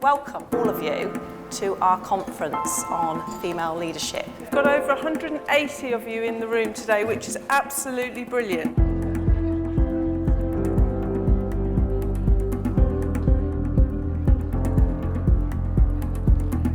welcome all of you to our conference on female leadership. We've got over 180 of you in the room today, which is absolutely brilliant.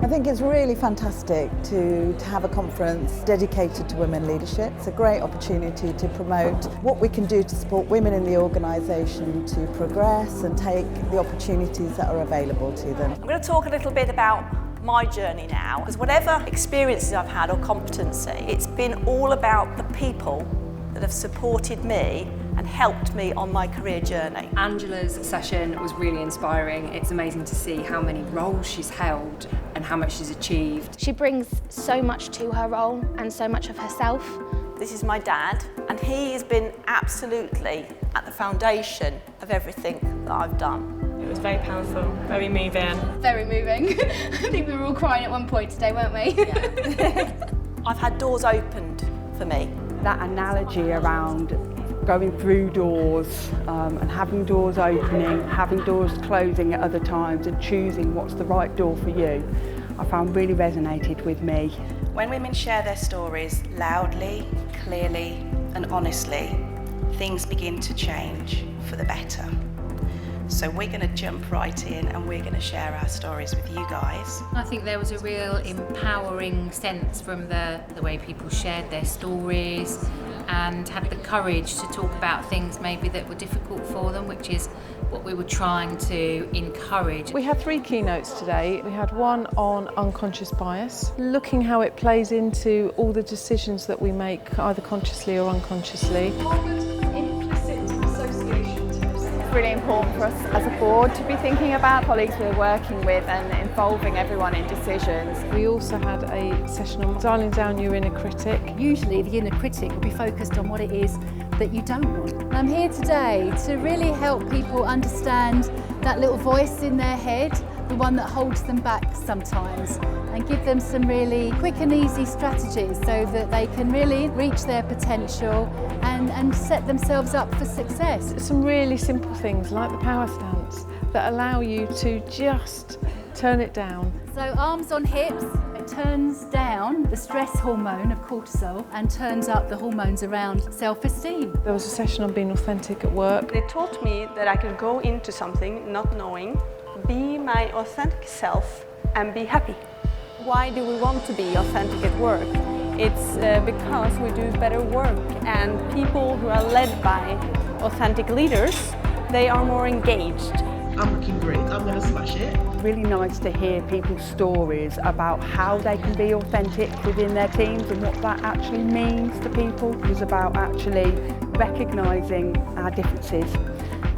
I think it's really fantastic to have a conference dedicated to women leadership. It's a great opportunity to promote what we can do to support women in the organisation to progress and take the opportunities that are available to them. I'm going to talk a little bit about my journey now, because whatever experiences I've had or competency, it's been all about the people that have supported me and helped me on my career journey. Angela's session was really inspiring. It's amazing to see how many roles she's held and how much she's achieved. She brings so much to her role and so much of herself. This is my dad, and he has been absolutely at the foundation of everything that I've done. It was very powerful, very moving. Very moving. I think we were all crying at one point today, weren't we? Yeah. I've had doors opened for me. That analogy around going through doors and having doors opening, having doors closing at other times and choosing what's the right door for you, I found really resonated with me. When women share their stories loudly, clearly and honestly, things begin to change for the better. So we're going to jump right in and we're going to share our stories with you guys. I think there was a real empowering sense from the way people shared their stories and had the courage to talk about things maybe that were difficult for them, which is what we were trying to encourage. We had 3 keynotes today. We had one on unconscious bias, looking how it plays into all the decisions that we make, either consciously or unconsciously. It's really important for us as a board to be thinking about colleagues we're working with and involving everyone in decisions. We also had a session on dialing down your inner critic. Usually the inner critic will be focused on what it is that you don't want. I'm here today to really help people understand that little voice in their head, the one that holds them back sometimes, and give them some really quick and easy strategies so that they can really reach their potential and set themselves up for success. Some really simple things like the power stance that allow you to just turn it down. So arms on hips, it turns down the stress hormone of cortisol and turns up the hormones around self-esteem. There was a session on being authentic at work. They taught me that I could go into something not knowing, be my authentic self and be happy. Why do we want to be authentic at work? It's because we do better work, and people who are led by authentic leaders, they are more engaged. I'm looking great, I'm going to smash it. Really nice to hear people's stories about how they can be authentic within their teams and what that actually means to people. It was about actually recognising our differences,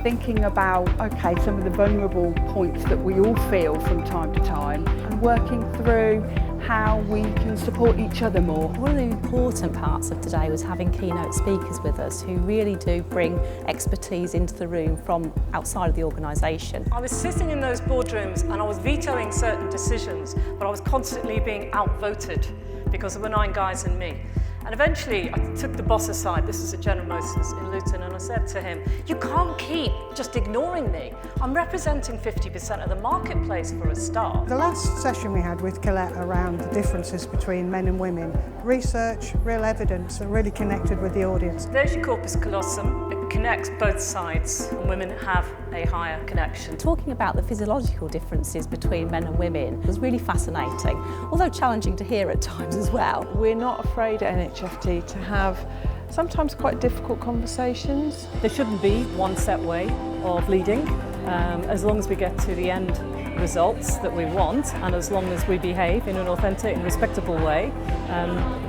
thinking about, okay, some of the vulnerable points that we all feel from time to time, and working through how we can support each other more. One of the important parts of today was having keynote speakers with us who really do bring expertise into the room from outside of the organisation. I was sitting in those boardrooms and I was vetoing certain decisions, but I was constantly being outvoted because there were 9 guys and me. And eventually I took the boss aside, this was at General Motors in Luton, and I said to him, you can't keep just ignoring me. I'm representing 50% of the marketplace for a start. The last session we had with Colette around the differences between men and women, research, real evidence, and really connected with the audience. There's your corpus callosum. It connects both sides, and women have a higher connection. Talking about the physiological differences between men and women was really fascinating, although challenging to hear at times as well. We're not afraid at NHFT to have sometimes quite difficult conversations. There shouldn't be one set way of leading, as long as we get to the end results that we want, and as long as we behave in an authentic and respectable way,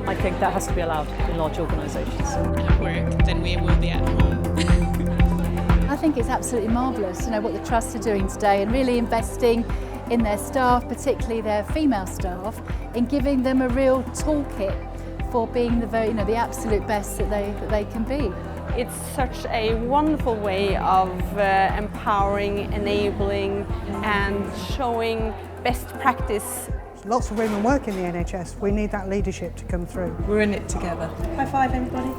I think that has to be allowed in large organisations. At work, then we will be at home. I think it's absolutely marvellous, what the trusts are doing today and really investing in their staff, particularly their female staff, in giving them a real toolkit for being the absolute best that they can be. It's such a wonderful way of empowering, enabling and showing best practice. Lots of women work in the NHS. We need that leadership to come through. We're in it together. High five, everybody.